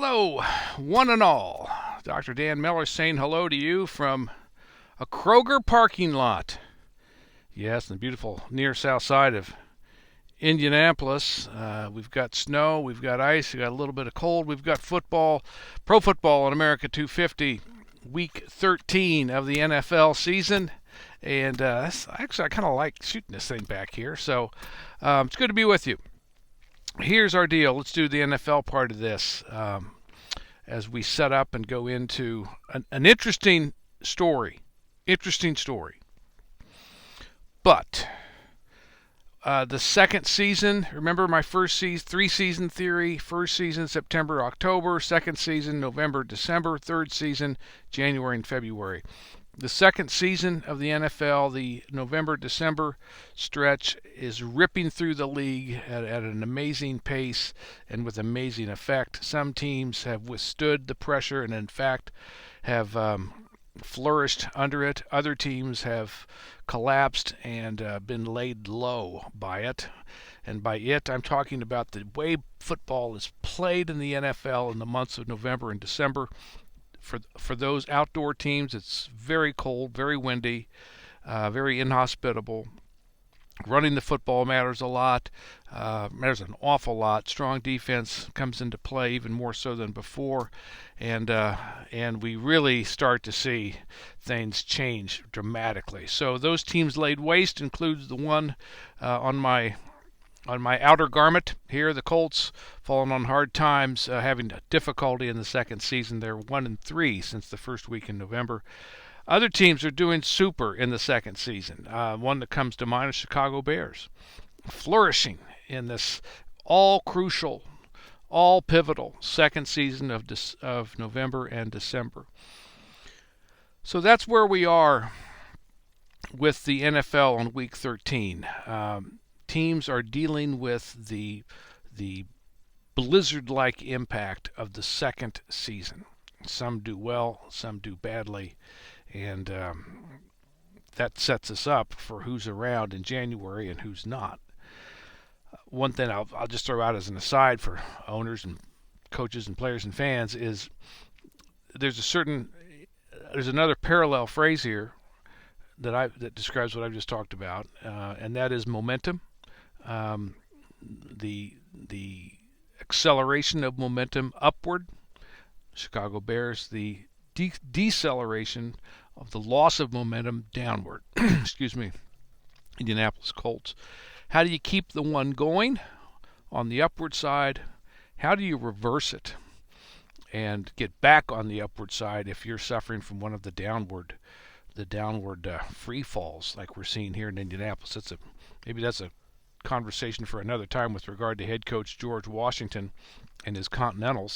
Hello, one and all. Dr. Dan Miller saying hello to you from a Kroger parking lot. Yes, in the beautiful near south side of Indianapolis. We've got snow, we've got ice, we've got a little bit of cold, we've got football, pro football in America 250, week 13 of the NFL season. And I kind of like shooting this thing back here, so it's good to be with you. Here's our deal. Let's do the NFL part of this as we set up and go into an interesting story. But the second season, remember my first season, 3-season theory, first season September, October, second season November, December, third season January and February. The second season of the NFL, the November-December stretch, is ripping through the league at an amazing pace and with amazing effect. Some teams have withstood the pressure and, in fact, have flourished under it. Other teams have collapsed and been laid low by it. And by it, I'm talking about the way football is played in the NFL in the months of November and December. For those outdoor teams, it's very cold, very windy, very inhospitable. Running the football matters a lot, matters an awful lot. Strong defense comes into play even more so than before, and we really start to see things change dramatically. So those teams laid waste includes the one on my outer garment here, the Colts, falling on hard times, having difficulty in the second season. They're 1-3 since the first week in November. Other teams are doing super in the second season. One that comes to mind is Chicago Bears, flourishing in this all-crucial, all-pivotal second season of November and December. So that's where we are with the NFL on Week 13. Teams are dealing with the blizzard-like impact of the second season. Some do well, some do badly, and that sets us up for who's around in January and who's not. One thing I'll just throw out as an aside for owners and coaches and players and fans is there's another parallel phrase here that describes what I've just talked about, and that is momentum. The acceleration of momentum upward, Chicago Bears, the deceleration of the loss of momentum downward. Excuse me, Indianapolis Colts. How do you keep the one going on the upward side? How do you reverse it and get back on the upward side if you're suffering from one of the downward free falls like we're seeing here in Indianapolis? Maybe that's a conversation for another time with regard to head coach George Washington and his continental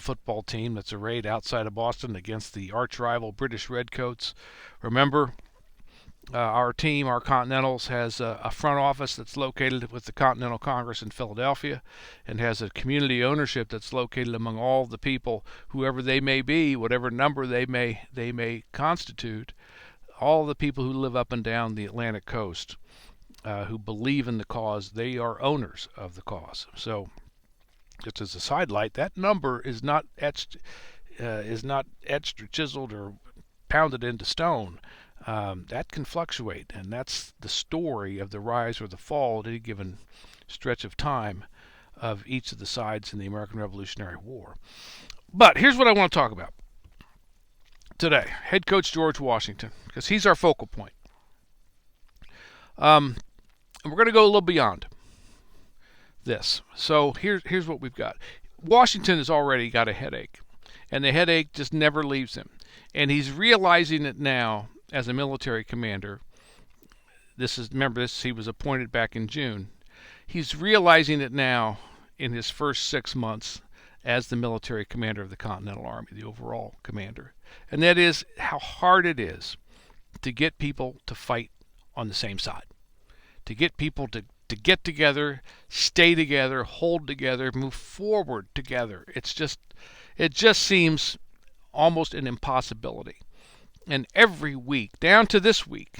football team that's arrayed outside of Boston against the arch rival British Redcoats. Remember, our team, our Continentals, has a front office that's located with the Continental Congress in Philadelphia and has a community ownership that's located among all the people, whoever they may be, whatever number they may constitute, all the people who live up and down the Atlantic coast. Who believe in the cause. They are owners of the cause. So, just as a sidelight, that number is not etched or chiseled or pounded into stone. That can fluctuate, and that's the story of the rise or the fall at any given stretch of time of each of the sides in the American Revolutionary War. But here's what I want to talk about today. Head coach George Washington, because he's our focal point. And we're going to go a little beyond this. So here's what we've got. Washington has already got a headache, and the headache just never leaves him. And he's realizing it now as a military commander. He was appointed back in June. He's realizing it now in his first 6 months as the military commander of the Continental Army, the overall commander. And that is how hard it is to get people to fight on the same side. To get people to get together, stay together, hold together, move forward together. It just seems almost an impossibility. And every week, down to this week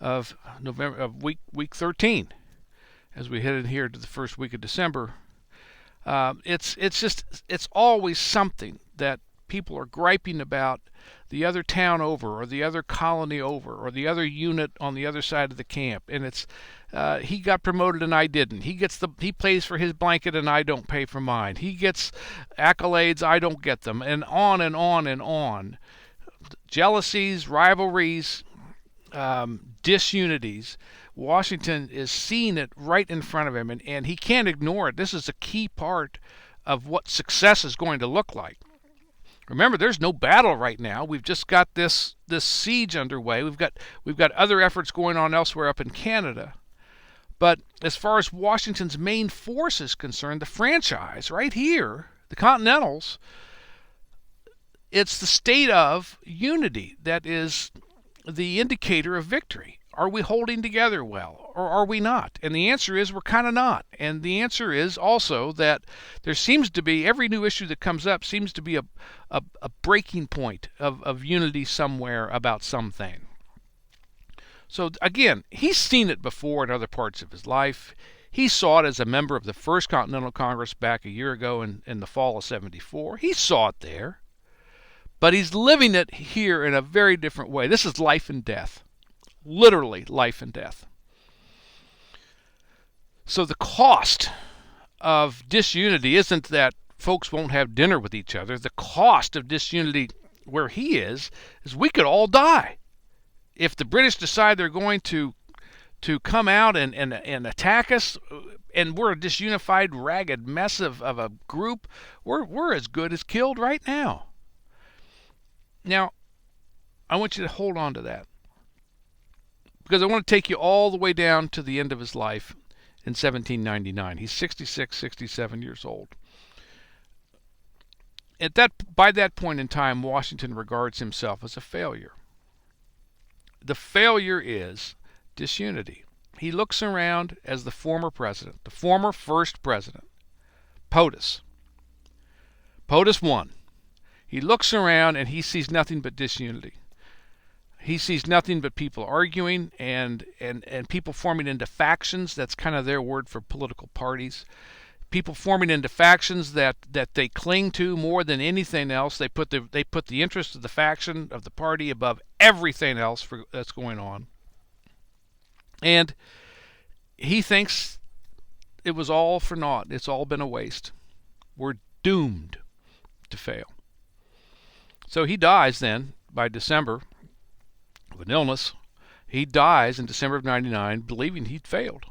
of November, of week 13, as we headed here to the first week of December, It's always something that people are griping about the other town over, or the other colony over, or the other unit on the other side of the camp, and it's he got promoted and I didn't. He pays for his blanket and I don't pay for mine. He gets accolades, I don't get them, and on and on and on. Jealousies, rivalries, disunities. Washington is seeing it right in front of him, and he can't ignore it. This is a key part of what success is going to look like. Remember, there's no battle right now. We've just got this siege underway. We've got other efforts going on elsewhere up in Canada. But as far as Washington's main force is concerned, the franchise right here, the Continentals, it's the state of unity that is the indicator of victory. Are we holding together well, or are we not? And the answer is we're kind of not. And the answer is also that there seems to be, every new issue that comes up seems to be a breaking point of unity somewhere about something. So again, he's seen it before in other parts of his life. He saw it as a member of the First Continental Congress back a year ago in the fall of '74. He saw it there. But he's living it here in a very different way. This is life and death. Literally life and death. So the cost of disunity isn't that folks won't have dinner with each other. The cost of disunity where he is we could all die. If the British decide they're going to come out and attack us, and we're a disunified, ragged mess of a group, we're as good as killed right now. Now, I want you to hold on to that, because I want to take you all the way down to the end of his life in 1799. He's 66, 67 years old. By that point in time, Washington regards himself as a failure. The failure is disunity. He looks around as the former president, the former first president, POTUS. POTUS won. He looks around and he sees nothing but disunity. He sees nothing but people arguing and people forming into factions. That's kind of their word for political parties. People forming into factions that they cling to more than anything else. They put the interest of the faction, of the party, above everything else that's going on. And he thinks it was all for naught. It's all been a waste. We're doomed to fail. So he dies then by December of an illness. He dies in December of '99 believing he'd failed.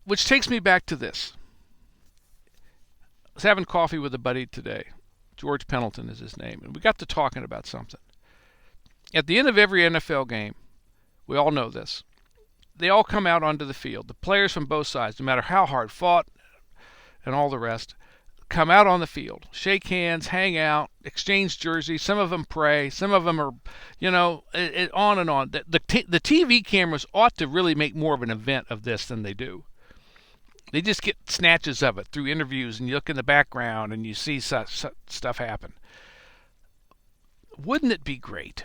Which takes me back to this. I was having coffee with a buddy today. George Pendleton is his name. And we got to talking about something. At the end of every NFL game, we all know this, they all come out onto the field. The players from both sides, no matter how hard fought and all the rest, come out on the field, shake hands, hang out, exchange jerseys. Some of them pray. Some of them are, on and on. The TV cameras ought to really make more of an event of this than they do. They just get snatches of it through interviews, and you look in the background and you see such stuff happen. Wouldn't it be great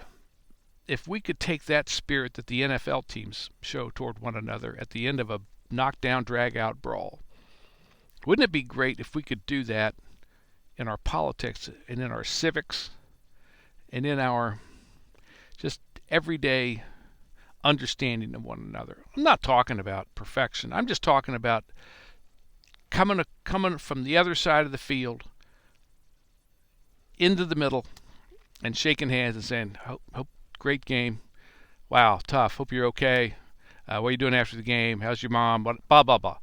if we could take that spirit that the NFL teams show toward one another at the end of a knockdown, drag-out brawl? Wouldn't it be great if we could do that in our politics and in our civics and in our just everyday understanding of one another? I'm not talking about perfection. I'm just talking about coming from the other side of the field into the middle and shaking hands and saying, hope great game. Wow, tough. Hope you're okay. What are you doing after the game? How's your mom? Blah, blah, blah.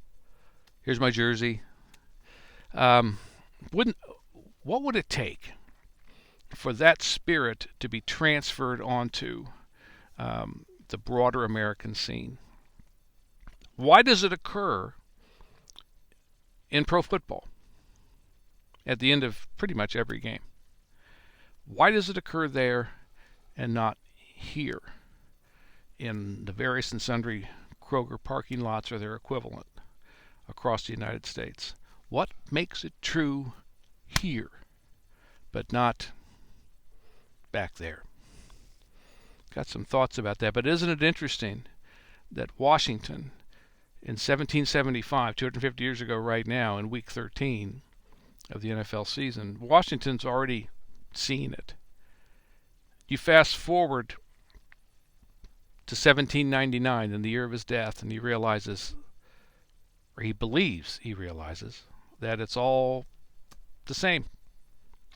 Here's my jersey. What would it take for that spirit to be transferred onto the broader American scene? Why does it occur in pro football at the end of pretty much every game? Why does it occur there and not here in the various and sundry Kroger parking lots or their equivalent across the United States? What makes it true here but not back there? Got some thoughts about that, but isn't it interesting that Washington in 1775, 250 years ago right now, in week 13 of the NFL season, Washington's already seen it. You fast forward to 1799, in the year of his death, and he realizes, or he believes he realizes, that it's all the same.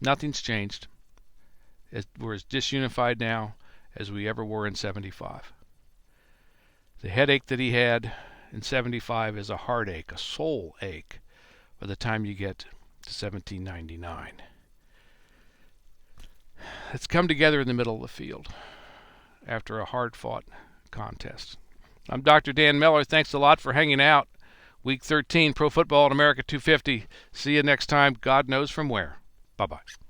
Nothing's changed. We're as disunified now as we ever were in 75. The headache that he had in 75 is a heartache, a soul ache, by the time you get to 1799. It's come together in the middle of the field after a hard-fought contest. I'm Dr. Dan Miller. Thanks a lot for hanging out. Week 13, Pro Football in America 250. See you next time, God knows from where. Bye-bye.